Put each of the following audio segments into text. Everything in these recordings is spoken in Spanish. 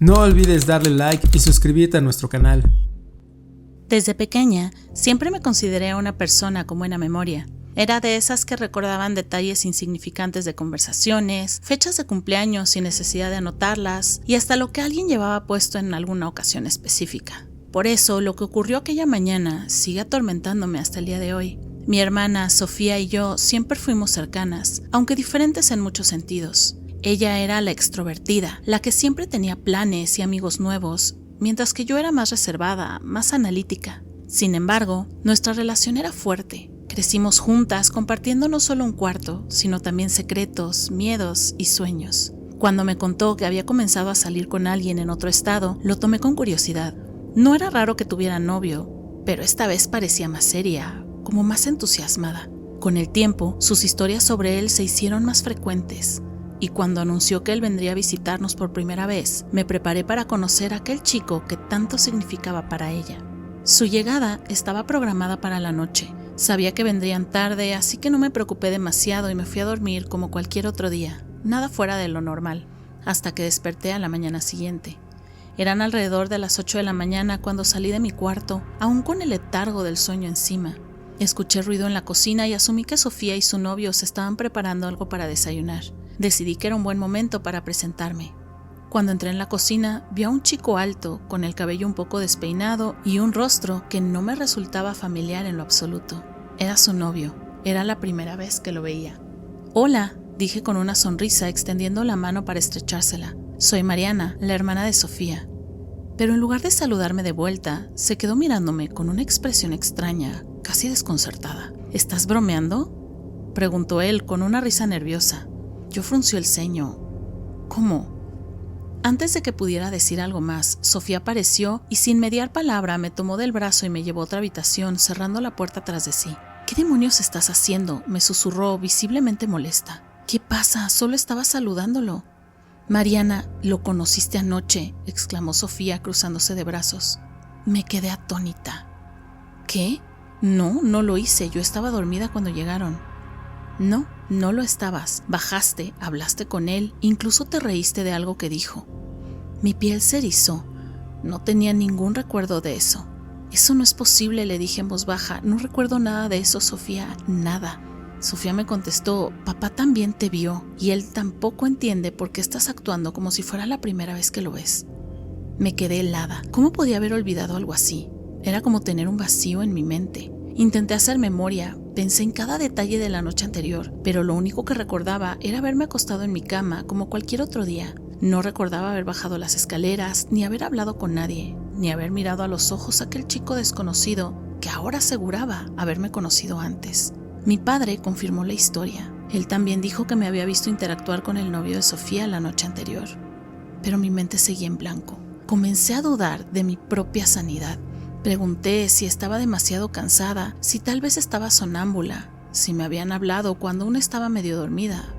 No olvides darle like y suscribirte a nuestro canal. Desde pequeña, siempre me consideré una persona con buena memoria. Era de esas que recordaban detalles insignificantes de conversaciones, fechas de cumpleaños sin necesidad de anotarlas y hasta lo que alguien llevaba puesto en alguna ocasión específica. Por eso, lo que ocurrió aquella mañana sigue atormentándome hasta el día de hoy. Mi hermana, Sofía y yo siempre fuimos cercanas, aunque diferentes en muchos sentidos. Ella era la extrovertida, la que siempre tenía planes y amigos nuevos, mientras que yo era más reservada, más analítica. Sin embargo, nuestra relación era fuerte. Crecimos juntas compartiendo no solo un cuarto, sino también secretos, miedos y sueños. Cuando me contó que había comenzado a salir con alguien en otro estado, lo tomé con curiosidad. No era raro que tuviera novio, pero esta vez parecía más seria, como más entusiasmada. Con el tiempo, sus historias sobre él se hicieron más frecuentes. Y cuando anunció que él vendría a visitarnos por primera vez, me preparé para conocer a aquel chico que tanto significaba para ella. Su llegada estaba programada para la noche. Sabía que vendrían tarde, así que no me preocupé demasiado y me fui a dormir como cualquier otro día, nada fuera de lo normal, hasta que desperté a la mañana siguiente. Eran alrededor de las 8 de la mañana cuando salí de mi cuarto, aún con el letargo del sueño encima. Escuché ruido en la cocina y asumí que Sofía y su novio se estaban preparando algo para desayunar. Decidí que era un buen momento para presentarme. Cuando entré en la cocina, vi a un chico alto, con el cabello un poco despeinado y un rostro que no me resultaba familiar en lo absoluto. Era su novio. Era la primera vez que lo veía. «Hola», dije con una sonrisa, extendiendo la mano para estrechársela. «Soy Mariana, la hermana de Sofía». Pero en lugar de saludarme de vuelta, se quedó mirándome con una expresión extraña, casi desconcertada. «¿Estás bromeando?», preguntó él con una risa nerviosa. Yo frunció el ceño. «¿Cómo?». Antes de que pudiera decir algo más, Sofía apareció y sin mediar palabra me tomó del brazo y me llevó a otra habitación, cerrando la puerta tras de sí. «¿Qué demonios estás haciendo?», me susurró, visiblemente molesta. «¿Qué pasa? Solo estaba saludándolo». «Mariana, lo conociste anoche», exclamó Sofía cruzándose de brazos. Me quedé atónita. «¿Qué? No lo hice, yo estaba dormida cuando llegaron». No lo estabas. Bajaste, hablaste con él, incluso te reíste de algo que dijo. Mi piel se erizó. No tenía ningún recuerdo de eso. «Eso no es posible», le dije en voz baja. «No recuerdo nada de eso, Sofía, nada». Sofía me contestó: «Papá también te vio y él tampoco entiende por qué estás actuando como si fuera la primera vez que lo ves». Me quedé helada. ¿Cómo podía haber olvidado algo así? Era como tener un vacío en mi mente. Intenté hacer memoria, pensé en cada detalle de la noche anterior, pero lo único que recordaba era haberme acostado en mi cama como cualquier otro día. No recordaba haber bajado las escaleras, ni haber hablado con nadie, ni haber mirado a los ojos a aquel chico desconocido que ahora aseguraba haberme conocido antes. Mi padre confirmó la historia. Él también dijo que me había visto interactuar con el novio de Sofía la noche anterior. Pero mi mente seguía en blanco. Comencé a dudar de mi propia sanidad. Pregunté si estaba demasiado cansada, si tal vez estaba sonámbula, si me habían hablado cuando aún estaba medio dormida.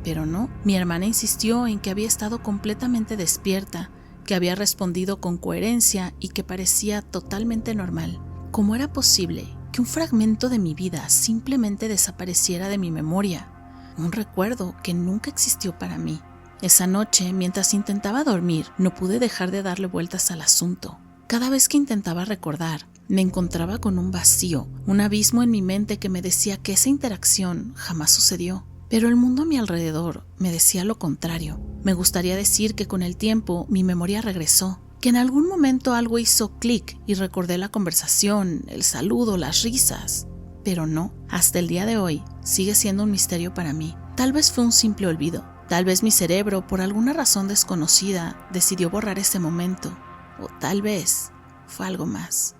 Pero no, mi hermana insistió en que había estado completamente despierta, que había respondido con coherencia y que parecía totalmente normal. ¿Cómo era posible que un fragmento de mi vida simplemente desapareciera de mi memoria? Un recuerdo que nunca existió para mí. Esa noche, mientras intentaba dormir, no pude dejar de darle vueltas al asunto. Cada vez que intentaba recordar, me encontraba con un vacío, un abismo en mi mente que me decía que esa interacción jamás sucedió. Pero el mundo a mi alrededor me decía lo contrario. Me gustaría decir que con el tiempo mi memoria regresó, que en algún momento algo hizo clic y recordé la conversación, el saludo, las risas. Pero no, hasta el día de hoy sigue siendo un misterio para mí. Tal vez fue un simple olvido, tal vez mi cerebro, por alguna razón desconocida, decidió borrar ese momento. O tal vez fue algo más.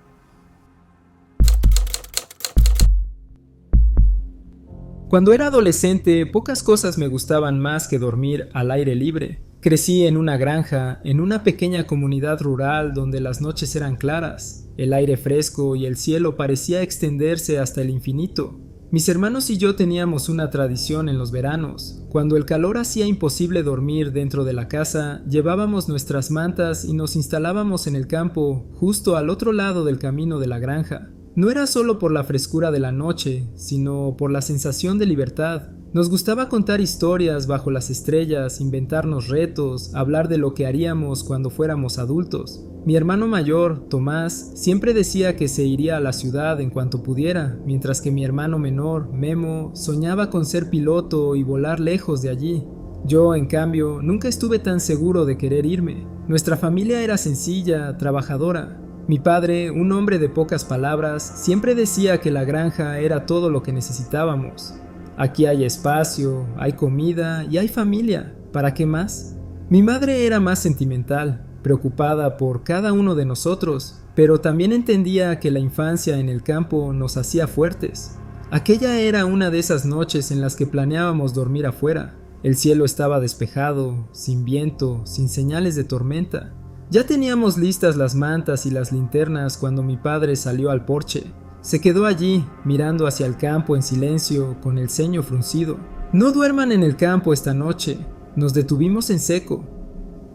Cuando era adolescente, pocas cosas me gustaban más que dormir al aire libre. Crecí en una granja, en una pequeña comunidad rural donde las noches eran claras. El aire fresco y el cielo parecía extenderse hasta el infinito. Mis hermanos y yo teníamos una tradición en los veranos. Cuando el calor hacía imposible dormir dentro de la casa, llevábamos nuestras mantas y nos instalábamos en el campo, justo al otro lado del camino de la granja. No era solo por la frescura de la noche, sino por la sensación de libertad. Nos gustaba contar historias bajo las estrellas, inventarnos retos, hablar de lo que haríamos cuando fuéramos adultos. Mi hermano mayor, Tomás, siempre decía que se iría a la ciudad en cuanto pudiera, mientras que mi hermano menor, Memo, soñaba con ser piloto y volar lejos de allí. Yo, en cambio, nunca estuve tan seguro de querer irme. Nuestra familia era sencilla, trabajadora. Mi padre, un hombre de pocas palabras, siempre decía que la granja era todo lo que necesitábamos. Aquí hay espacio, hay comida y hay familia. ¿Para qué más? Mi madre era más sentimental, preocupada por cada uno de nosotros, pero también entendía que la infancia en el campo nos hacía fuertes. Aquella era una de esas noches en las que planeábamos dormir afuera. El cielo estaba despejado, sin viento, sin señales de tormenta. Ya teníamos listas las mantas y las linternas cuando mi padre salió al porche. Se quedó allí, mirando hacia el campo en silencio, con el ceño fruncido. «No duerman en el campo esta noche». Nos detuvimos en seco.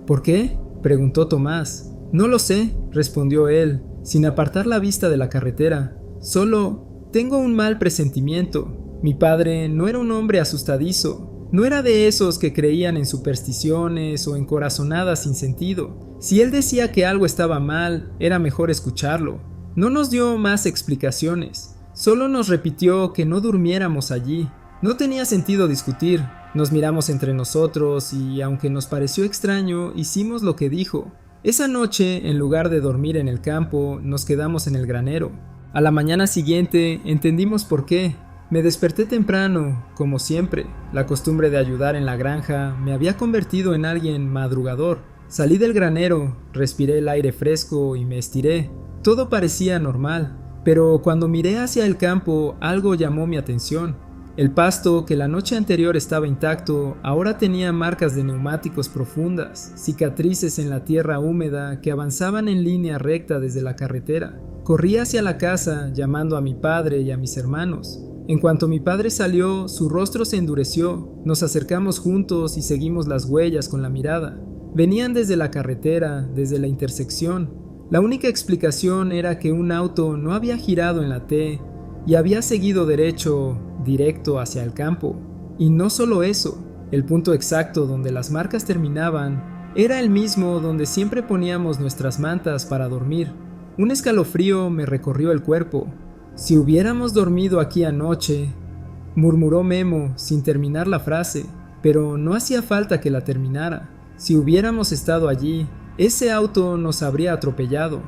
«¿Por qué?», preguntó Tomás. «No lo sé», respondió él, sin apartar la vista de la carretera. «Solo tengo un mal presentimiento». Mi padre no era un hombre asustadizo. No era de esos que creían en supersticiones o en corazonadas sin sentido. Si él decía que algo estaba mal, era mejor escucharlo. No nos dio más explicaciones. Solo nos repitió que no durmiéramos allí. No tenía sentido discutir. Nos miramos entre nosotros y, aunque nos pareció extraño, hicimos lo que dijo. Esa noche, en lugar de dormir en el campo, nos quedamos en el granero. A la mañana siguiente entendimos por qué. Me desperté temprano, como siempre. La costumbre de ayudar en la granja me había convertido en alguien madrugador. Salí del granero, respiré el aire fresco y me estiré. Todo parecía normal, pero cuando miré hacia el campo, algo llamó mi atención. El pasto, que la noche anterior estaba intacto, ahora tenía marcas de neumáticos profundas, cicatrices en la tierra húmeda que avanzaban en línea recta desde la carretera. Corrí hacia la casa, llamando a mi padre y a mis hermanos. En cuanto mi padre salió, su rostro se endureció. Nos acercamos juntos y seguimos las huellas con la mirada. Venían desde la carretera, desde la intersección. La única explicación era que un auto no había girado en la T y había seguido directo hacia el campo. Y no solo eso, el punto exacto donde las marcas terminaban era el mismo donde siempre poníamos nuestras mantas para dormir. Un escalofrío me recorrió el cuerpo. «Si hubiéramos dormido aquí anoche», murmuró Memo sin terminar la frase, pero no hacía falta que la terminara. «Si hubiéramos estado allí, ese auto nos habría atropellado».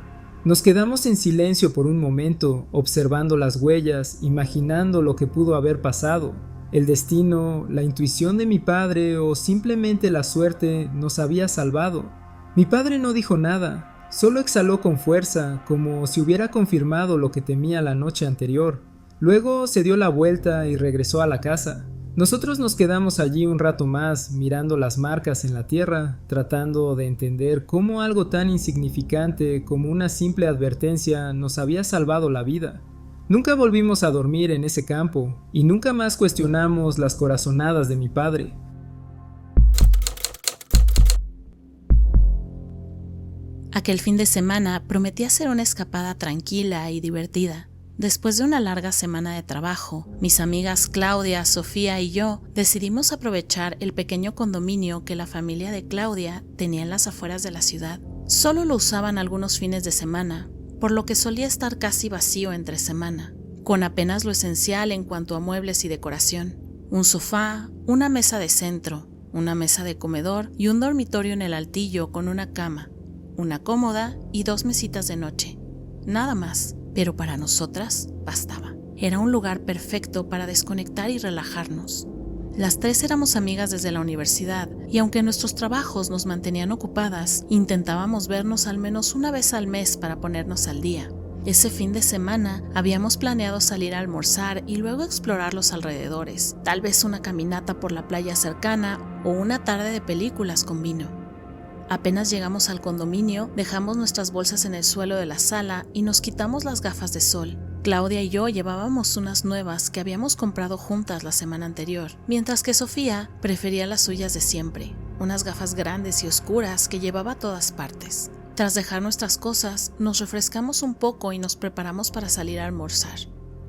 Nos quedamos en silencio por un momento, observando las huellas, imaginando lo que pudo haber pasado. El destino, la intuición de mi padre o simplemente la suerte nos había salvado. Mi padre no dijo nada. Solo exhaló con fuerza, como si hubiera confirmado lo que temía la noche anterior. Luego se dio la vuelta y regresó a la casa. Nosotros nos quedamos allí un rato más, mirando las marcas en la tierra, tratando de entender cómo algo tan insignificante como una simple advertencia nos había salvado la vida. Nunca volvimos a dormir en ese campo, y nunca más cuestionamos las corazonadas de mi padre. Aquel fin de semana prometía ser una escapada tranquila y divertida. Después de una larga semana de trabajo, mis amigas Claudia, Sofía y yo decidimos aprovechar el pequeño condominio que la familia de Claudia tenía en las afueras de la ciudad. Solo lo usaban algunos fines de semana, por lo que solía estar casi vacío entre semana, con apenas lo esencial en cuanto a muebles y decoración. Un sofá, una mesa de centro, una mesa de comedor y un dormitorio en el altillo con una cama, una cómoda y 2 mesitas de noche. Nada más, pero para nosotras bastaba. Era un lugar perfecto para desconectar y relajarnos. Las 3 éramos amigas desde la universidad y aunque nuestros trabajos nos mantenían ocupadas, intentábamos vernos al menos una vez al mes para ponernos al día. Ese fin de semana habíamos planeado salir a almorzar y luego explorar los alrededores, tal vez una caminata por la playa cercana o una tarde de películas con vino. Apenas llegamos al condominio, dejamos nuestras bolsas en el suelo de la sala y nos quitamos las gafas de sol. Claudia y yo llevábamos unas nuevas que habíamos comprado juntas la semana anterior, mientras que Sofía prefería las suyas de siempre, unas gafas grandes y oscuras que llevaba a todas partes. Tras dejar nuestras cosas, nos refrescamos un poco y nos preparamos para salir a almorzar.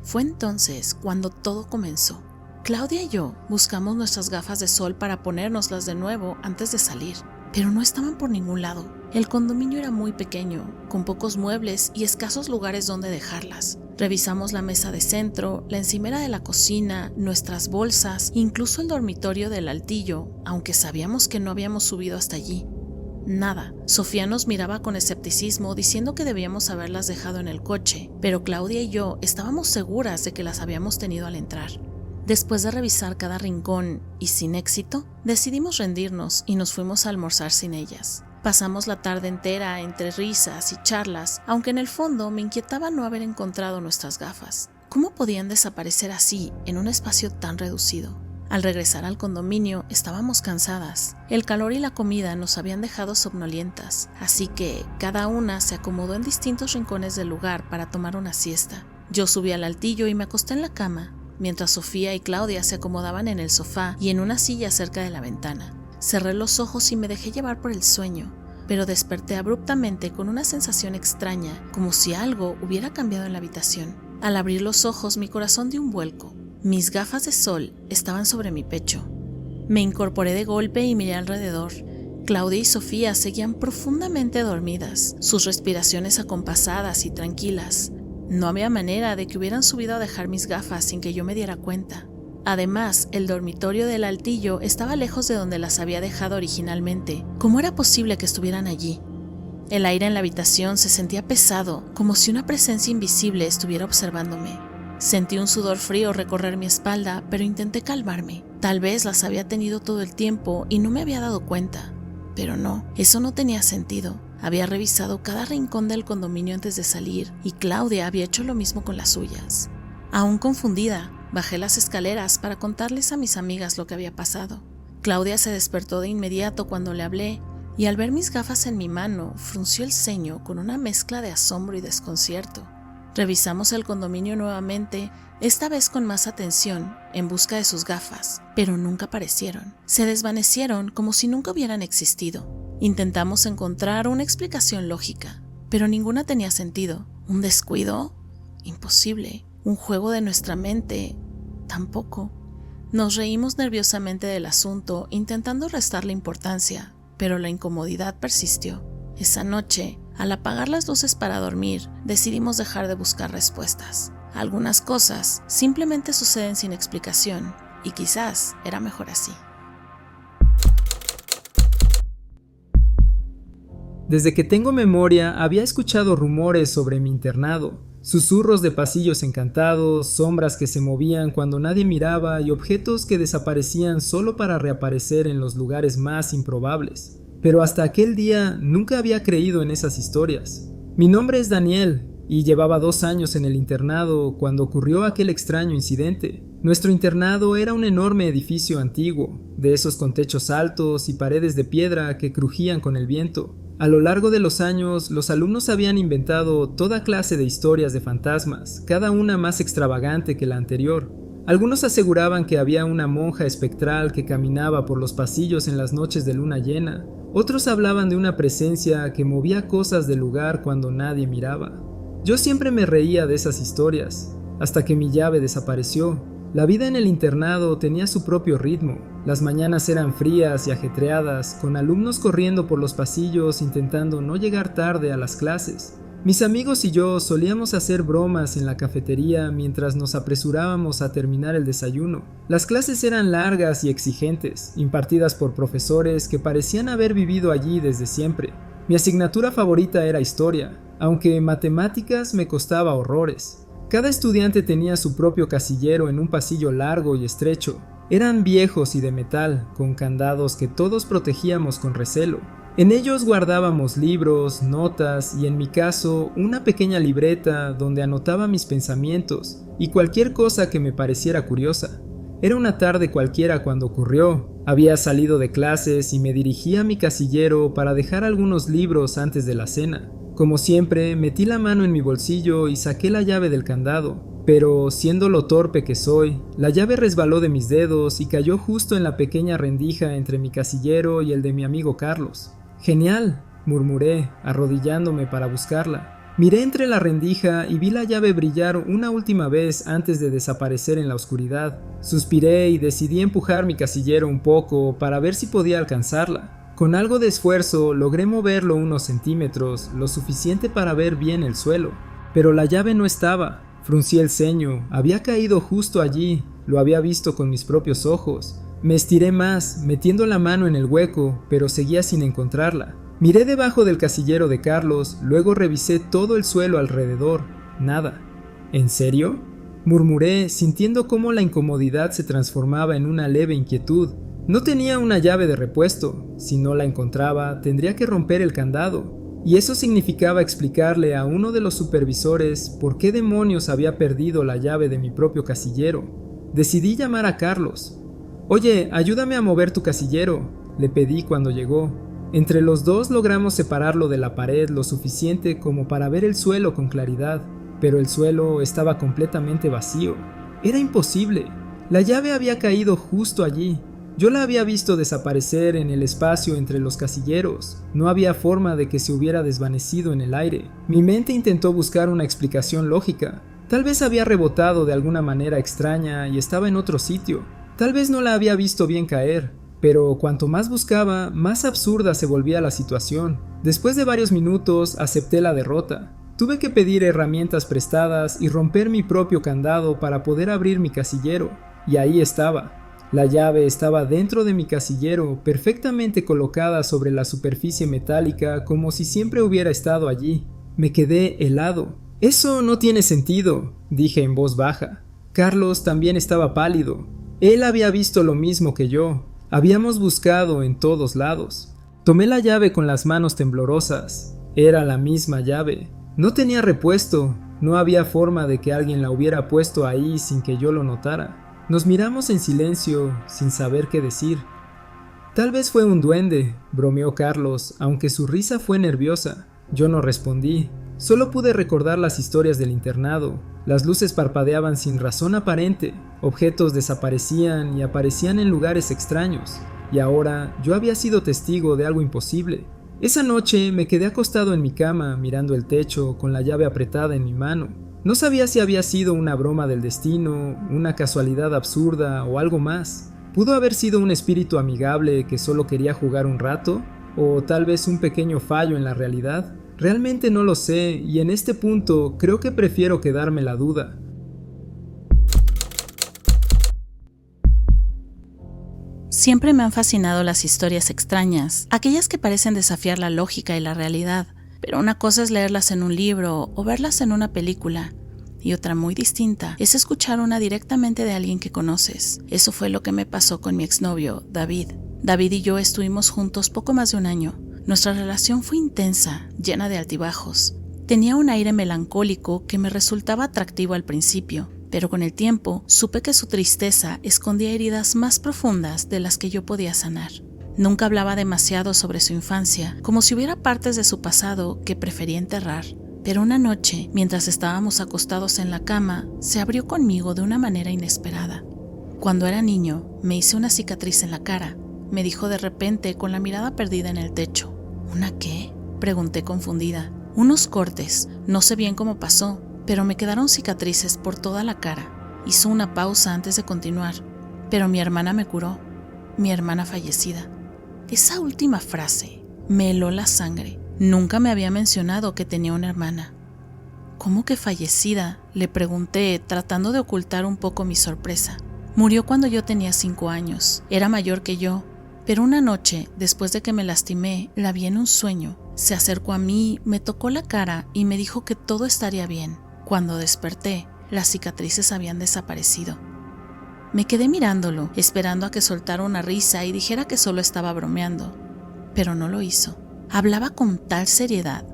Fue entonces cuando todo comenzó. Claudia y yo buscamos nuestras gafas de sol para ponérnoslas de nuevo antes de salir, pero no estaban por ningún lado. El condominio era muy pequeño, con pocos muebles y escasos lugares donde dejarlas. Revisamos la mesa de centro, la encimera de la cocina, nuestras bolsas, incluso el dormitorio del altillo, aunque sabíamos que no habíamos subido hasta allí. Nada. Sofía nos miraba con escepticismo diciendo que debíamos haberlas dejado en el coche, pero Claudia y yo estábamos seguras de que las habíamos tenido al entrar. Después de revisar cada rincón y sin éxito, decidimos rendirnos y nos fuimos a almorzar sin ellas. Pasamos la tarde entera entre risas y charlas, aunque en el fondo me inquietaba no haber encontrado nuestras gafas. ¿Cómo podían desaparecer así en un espacio tan reducido? Al regresar al condominio estábamos cansadas. El calor y la comida nos habían dejado somnolientas, así que cada una se acomodó en distintos rincones del lugar para tomar una siesta. Yo subí al altillo y me acosté en la cama, mientras Sofía y Claudia se acomodaban en el sofá y en una silla cerca de la ventana. Cerré los ojos y me dejé llevar por el sueño, pero desperté abruptamente con una sensación extraña, como si algo hubiera cambiado en la habitación. Al abrir los ojos, mi corazón dio un vuelco. Mis gafas de sol estaban sobre mi pecho. Me incorporé de golpe y miré alrededor. Claudia y Sofía seguían profundamente dormidas, sus respiraciones acompasadas y tranquilas. No había manera de que hubieran subido a dejar mis gafas sin que yo me diera cuenta. Además, el dormitorio del altillo estaba lejos de donde las había dejado originalmente. ¿Cómo era posible que estuvieran allí? El aire en la habitación se sentía pesado, como si una presencia invisible estuviera observándome. Sentí un sudor frío recorrer mi espalda, pero intenté calmarme. Tal vez las había tenido todo el tiempo y no me había dado cuenta. Pero no, eso no tenía sentido. Había revisado cada rincón del condominio antes de salir y Claudia había hecho lo mismo con las suyas. Aún confundida, bajé las escaleras para contarles a mis amigas lo que había pasado. Claudia se despertó de inmediato cuando le hablé y al ver mis gafas en mi mano frunció el ceño con una mezcla de asombro y desconcierto. Revisamos el condominio nuevamente, esta vez con más atención, en busca de sus gafas, pero nunca aparecieron. Se desvanecieron como si nunca hubieran existido. Intentamos encontrar una explicación lógica, pero ninguna tenía sentido. ¿Un descuido? Imposible. ¿Un juego de nuestra mente? Tampoco. Nos reímos nerviosamente del asunto, intentando restarle importancia, pero la incomodidad persistió. Esa noche, al apagar las luces para dormir, decidimos dejar de buscar respuestas. Algunas cosas simplemente suceden sin explicación, y quizás era mejor así. Desde que tengo memoria, había escuchado rumores sobre mi internado, susurros de pasillos encantados, sombras que se movían cuando nadie miraba y objetos que desaparecían solo para reaparecer en los lugares más improbables. Pero hasta aquel día nunca había creído en esas historias. Mi nombre es Daniel y llevaba 2 años en el internado cuando ocurrió aquel extraño incidente. Nuestro internado era un enorme edificio antiguo, de esos con techos altos y paredes de piedra que crujían con el viento. A lo largo de los años, los alumnos habían inventado toda clase de historias de fantasmas, cada una más extravagante que la anterior. Algunos aseguraban que había una monja espectral que caminaba por los pasillos en las noches de luna llena. Otros hablaban de una presencia que movía cosas del lugar cuando nadie miraba. Yo siempre me reía de esas historias, hasta que mi llave desapareció. La vida en el internado tenía su propio ritmo. Las mañanas eran frías y ajetreadas, con alumnos corriendo por los pasillos intentando no llegar tarde a las clases. Mis amigos y yo solíamos hacer bromas en la cafetería mientras nos apresurábamos a terminar el desayuno. Las clases eran largas y exigentes, impartidas por profesores que parecían haber vivido allí desde siempre. Mi asignatura favorita era historia, aunque matemáticas me costaba horrores. Cada estudiante tenía su propio casillero en un pasillo largo y estrecho. Eran viejos y de metal, con candados que todos protegíamos con recelo. En ellos guardábamos libros, notas y en mi caso una pequeña libreta donde anotaba mis pensamientos y cualquier cosa que me pareciera curiosa. Era una tarde cualquiera cuando ocurrió. Había salido de clases y me dirigí a mi casillero para dejar algunos libros antes de la cena. Como siempre, metí la mano en mi bolsillo y saqué la llave del candado. Pero, siendo lo torpe que soy, la llave resbaló de mis dedos y cayó justo en la pequeña rendija entre mi casillero y el de mi amigo Carlos. «Genial», murmuré, arrodillándome para buscarla. Miré entre la rendija y vi la llave brillar una última vez antes de desaparecer en la oscuridad. Suspiré y decidí empujar mi casillero un poco para ver si podía alcanzarla. Con algo de esfuerzo logré moverlo unos centímetros, lo suficiente para ver bien el suelo. Pero la llave no estaba. Fruncí el ceño, había caído justo allí, lo había visto con mis propios ojos. Me estiré más, metiendo la mano en el hueco, pero seguía sin encontrarla. Miré debajo del casillero de Carlos, luego revisé todo el suelo alrededor. Nada. ¿En serio?, murmuré, sintiendo cómo la incomodidad se transformaba en una leve inquietud. No tenía una llave de repuesto. Si no la encontraba, tendría que romper el candado. Y eso significaba explicarle a uno de los supervisores por qué demonios había perdido la llave de mi propio casillero. Decidí llamar a Carlos. «Oye, ayúdame a mover tu casillero», le pedí cuando llegó. Entre los dos logramos separarlo de la pared lo suficiente como para ver el suelo con claridad, pero el suelo estaba completamente vacío. Era imposible. La llave había caído justo allí. Yo la había visto desaparecer en el espacio entre los casilleros. No había forma de que se hubiera desvanecido en el aire. Mi mente intentó buscar una explicación lógica. Tal vez había rebotado de alguna manera extraña y estaba en otro sitio. Tal vez no la había visto bien caer. Pero cuanto más buscaba, más absurda se volvía la situación. Después de varios minutos, acepté la derrota. Tuve que pedir herramientas prestadas y romper mi propio candado para poder abrir mi casillero. Y ahí estaba. La llave estaba dentro de mi casillero, perfectamente colocada sobre la superficie metálica como si siempre hubiera estado allí. Me quedé helado. «Eso no tiene sentido», dije en voz baja. Carlos también estaba pálido. Él había visto lo mismo que yo. Habíamos buscado en todos lados. Tomé la llave con las manos temblorosas. Era la misma llave. No tenía repuesto. No había forma de que alguien la hubiera puesto ahí sin que yo lo notara. Nos miramos en silencio, sin saber qué decir. «Tal vez fue un duende», bromeó Carlos, aunque su risa fue nerviosa. Yo no respondí. Solo pude recordar las historias del internado. Las luces parpadeaban sin razón aparente, objetos desaparecían y aparecían en lugares extraños, y ahora yo había sido testigo de algo imposible. Esa noche me quedé acostado en mi cama, mirando el techo, con la llave apretada en mi mano. No sabía si había sido una broma del destino, una casualidad absurda o algo más. ¿Pudo haber sido un espíritu amigable que solo quería jugar un rato? ¿O tal vez un pequeño fallo en la realidad? Realmente no lo sé, y en este punto creo que prefiero quedarme la duda. Siempre me han fascinado las historias extrañas, aquellas que parecen desafiar la lógica y la realidad, pero una cosa es leerlas en un libro o verlas en una película, y otra muy distinta es escuchar una directamente de alguien que conoces. Eso fue lo que me pasó con mi exnovio, David. David y yo estuvimos juntos poco más de un año. Nuestra relación fue intensa, llena de altibajos. Tenía un aire melancólico que me resultaba atractivo al principio, pero con el tiempo supe que su tristeza escondía heridas más profundas de las que yo podía sanar. Nunca hablaba demasiado sobre su infancia, como si hubiera partes de su pasado que prefería enterrar. Pero una noche, mientras estábamos acostados en la cama, se abrió conmigo de una manera inesperada. Cuando era niño, me hice una cicatriz en la cara, me dijo de repente con la mirada perdida en el techo. ¿Una qué?, pregunté confundida. Unos cortes, no sé bien cómo pasó, pero me quedaron cicatrices por toda la cara. Hizo una pausa antes de continuar. Pero mi hermana me curó, mi hermana fallecida. Esa última frase me heló la sangre. Nunca me había mencionado que tenía una hermana. ¿Cómo que fallecida?, le pregunté, tratando de ocultar un poco mi sorpresa. Murió cuando yo tenía 5 años. Era mayor que yo. Pero una noche, después de que me lastimé, la vi en un sueño. Se acercó a mí, me tocó la cara y me dijo que todo estaría bien. Cuando desperté, las cicatrices habían desaparecido. Me quedé mirándolo, esperando a que soltara una risa y dijera que solo estaba bromeando. Pero no lo hizo. Hablaba con tal seriedad.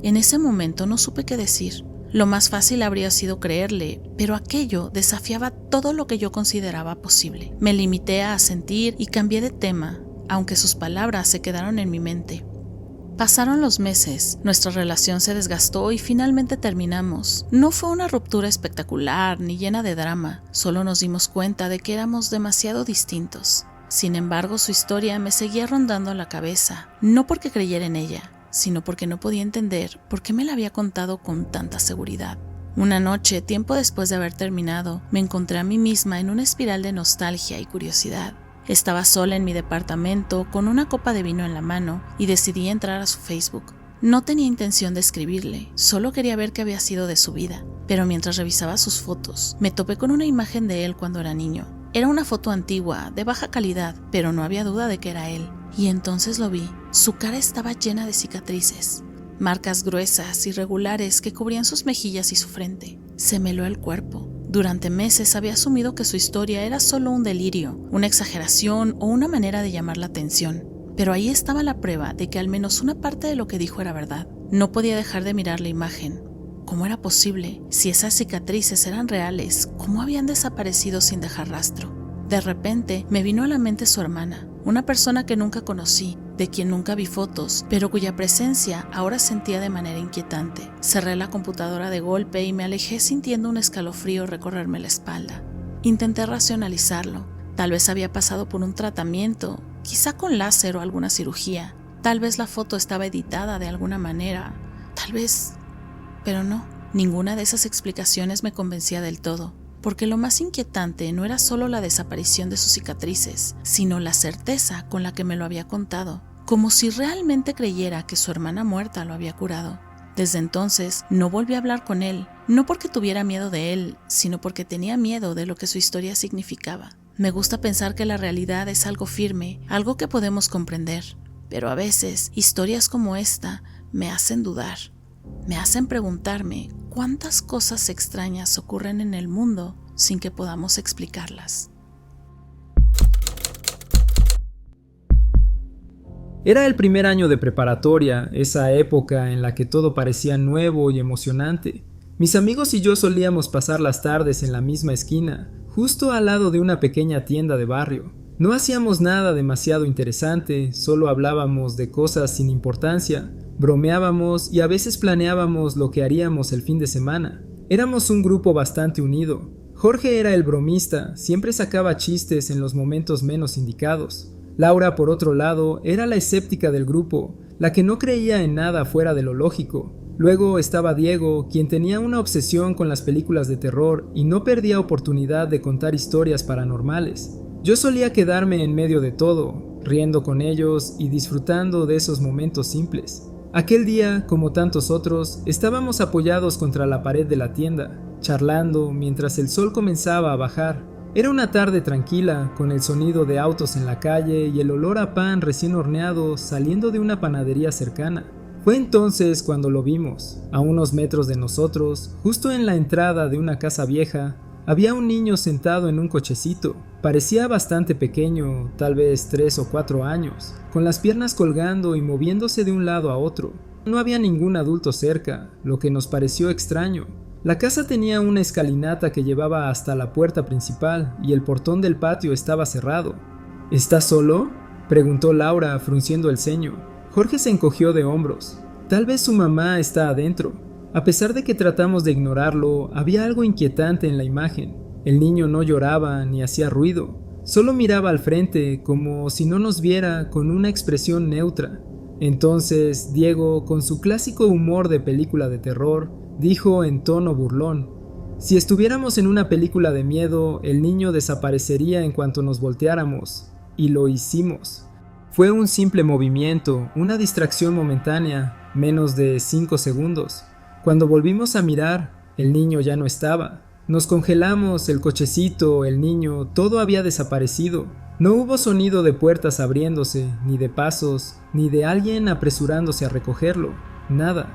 En ese momento no supe qué decir. Lo más fácil habría sido creerle, pero aquello desafiaba todo lo que yo consideraba posible. Me limité a asentir y cambié de tema, aunque sus palabras se quedaron en mi mente. Pasaron los meses, nuestra relación se desgastó y finalmente terminamos. No fue una ruptura espectacular ni llena de drama, solo nos dimos cuenta de que éramos demasiado distintos. Sin embargo, su historia me seguía rondando la cabeza, no porque creyera en ella, sino porque no podía entender por qué me la había contado con tanta seguridad. Una noche, tiempo después de haber terminado, me encontré a mí misma en una espiral de nostalgia y curiosidad. Estaba sola en mi departamento con una copa de vino en la mano y decidí entrar a su Facebook. No tenía intención de escribirle, solo quería ver qué había sido de su vida. Pero mientras revisaba sus fotos, me topé con una imagen de él cuando era niño. Era una foto antigua, de baja calidad, pero no había duda de que era él. Y entonces lo vi. Su cara estaba llena de cicatrices, marcas gruesas, irregulares que cubrían sus mejillas y su frente. Se me heló el cuerpo. Durante meses había asumido que su historia era solo un delirio, una exageración o una manera de llamar la atención. Pero ahí estaba la prueba de que al menos una parte de lo que dijo era verdad. No podía dejar de mirar la imagen. ¿Cómo era posible? Si esas cicatrices eran reales, ¿cómo habían desaparecido sin dejar rastro? De repente me vino a la mente su hermana, una persona que nunca conocí, de quien nunca vi fotos, pero cuya presencia ahora sentía de manera inquietante. Cerré la computadora de golpe y me alejé sintiendo un escalofrío recorrerme la espalda. Intenté racionalizarlo. Tal vez había pasado por un tratamiento, quizá con láser o alguna cirugía. Tal vez la foto estaba editada de alguna manera. Tal vez... Pero no, ninguna de esas explicaciones me convencía del todo, porque lo más inquietante no era solo la desaparición de sus cicatrices, sino la certeza con la que me lo había contado, como si realmente creyera que su hermana muerta lo había curado. Desde entonces no volví a hablar con él, no porque tuviera miedo de él, sino porque tenía miedo de lo que su historia significaba. Me gusta pensar que la realidad es algo firme, algo que podemos comprender, pero a veces historias como esta me hacen dudar. Me hacen preguntarme cuántas cosas extrañas ocurren en el mundo sin que podamos explicarlas. Era el primer año de preparatoria, esa época en la que todo parecía nuevo y emocionante. Mis amigos y yo solíamos pasar las tardes en la misma esquina, justo al lado de una pequeña tienda de barrio. No hacíamos nada demasiado interesante, solo hablábamos de cosas sin importancia, bromeábamos y a veces planeábamos lo que haríamos el fin de semana. Éramos un grupo bastante unido. Jorge era el bromista, siempre sacaba chistes en los momentos menos indicados. Laura, por otro lado, era la escéptica del grupo, la que no creía en nada fuera de lo lógico. Luego estaba Diego, quien tenía una obsesión con las películas de terror y no perdía oportunidad de contar historias paranormales. Yo solía quedarme en medio de todo, riendo con ellos y disfrutando de esos momentos simples. Aquel día, como tantos otros, estábamos apoyados contra la pared de la tienda, charlando mientras el sol comenzaba a bajar. Era una tarde tranquila, con el sonido de autos en la calle y el olor a pan recién horneado saliendo de una panadería cercana. Fue entonces cuando lo vimos. A unos metros de nosotros, justo en la entrada de una casa vieja, había un niño sentado en un cochecito. Parecía bastante pequeño, tal vez 3 o 4 años, con las piernas colgando y moviéndose de un lado a otro. No había ningún adulto cerca, lo que nos pareció extraño. La casa tenía una escalinata que llevaba hasta la puerta principal y el portón del patio estaba cerrado. ¿Estás solo?, preguntó Laura, frunciendo el ceño. Jorge se encogió de hombros. Tal vez su mamá está adentro. A pesar de que tratamos de ignorarlo, había algo inquietante en la imagen. El niño no lloraba ni hacía ruido, solo miraba al frente como si no nos viera, con una expresión neutra. Entonces Diego, con su clásico humor de película de terror, dijo en tono burlón: si estuviéramos en una película de miedo, el niño desaparecería en cuanto nos volteáramos. Y lo hicimos. Fue un simple movimiento, una distracción momentánea, menos de 5 segundos. Cuando volvimos a mirar, el niño ya no estaba. Nos congelamos, el cochecito, el niño, todo había desaparecido. No hubo sonido de puertas abriéndose, ni de pasos, ni de alguien apresurándose a recogerlo. Nada.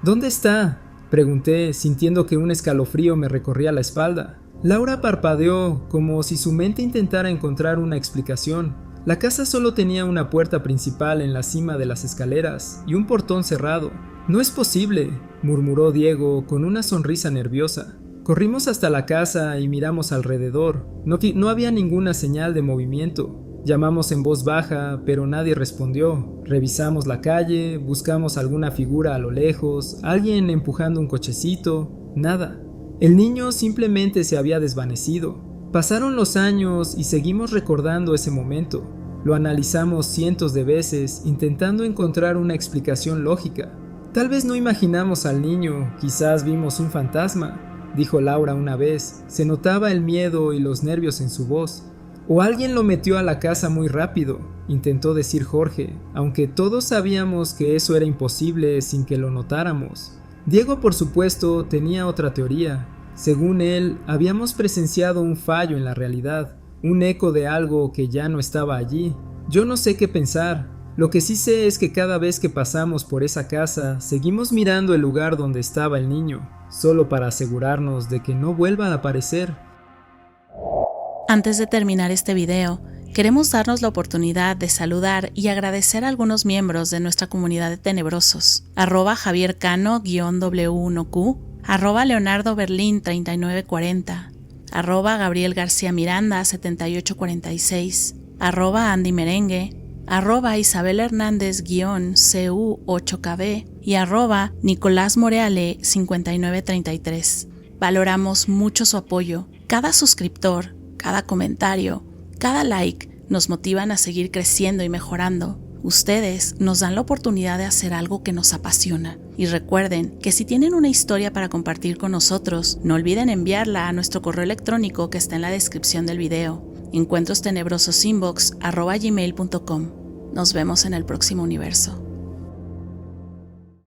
¿Dónde está?, pregunté, sintiendo que un escalofrío me recorría la espalda. Laura parpadeó, como si su mente intentara encontrar una explicación. La casa solo tenía una puerta principal en la cima de las escaleras y un portón cerrado. «No es posible», murmuró Diego con una sonrisa nerviosa. Corrimos hasta la casa y miramos alrededor. No había ninguna señal de movimiento. Llamamos en voz baja, pero nadie respondió. Revisamos la calle, buscamos alguna figura a lo lejos, alguien empujando un cochecito. Nada. El niño simplemente se había desvanecido. Pasaron los años y seguimos recordando ese momento. Lo analizamos cientos de veces, intentando encontrar una explicación lógica. Tal vez no imaginamos al niño, quizás vimos un fantasma, dijo Laura una vez. Se notaba el miedo y los nervios en su voz. O alguien lo metió a la casa muy rápido, intentó decir Jorge, aunque todos sabíamos que eso era imposible sin que lo notáramos. Diego, por supuesto, tenía otra teoría. Según él, habíamos presenciado un fallo en la realidad, un eco de algo que ya no estaba allí. Yo no sé qué pensar. Lo que sí sé es que cada vez que pasamos por esa casa, seguimos mirando el lugar donde estaba el niño, solo para asegurarnos de que no vuelva a aparecer. Antes de terminar este video, queremos darnos la oportunidad de saludar y agradecer a algunos miembros de nuestra comunidad de tenebrosos. @JavierCano_W1Q, @LeonardoBerlin3940, @GabrielGarciaMiranda 7846, @AndyMerengue, @IsabelHernandez_CU8KB y @NicolásMoreale 5933. Valoramos mucho su apoyo. Cada suscriptor, cada comentario, cada like nos motivan a seguir creciendo y mejorando. Ustedes nos dan la oportunidad de hacer algo que nos apasiona. Y recuerden que si tienen una historia para compartir con nosotros, no olviden enviarla a nuestro correo electrónico que está en la descripción del video, encuentrostenebrososinbox@gmail.com. Nos vemos en el próximo universo.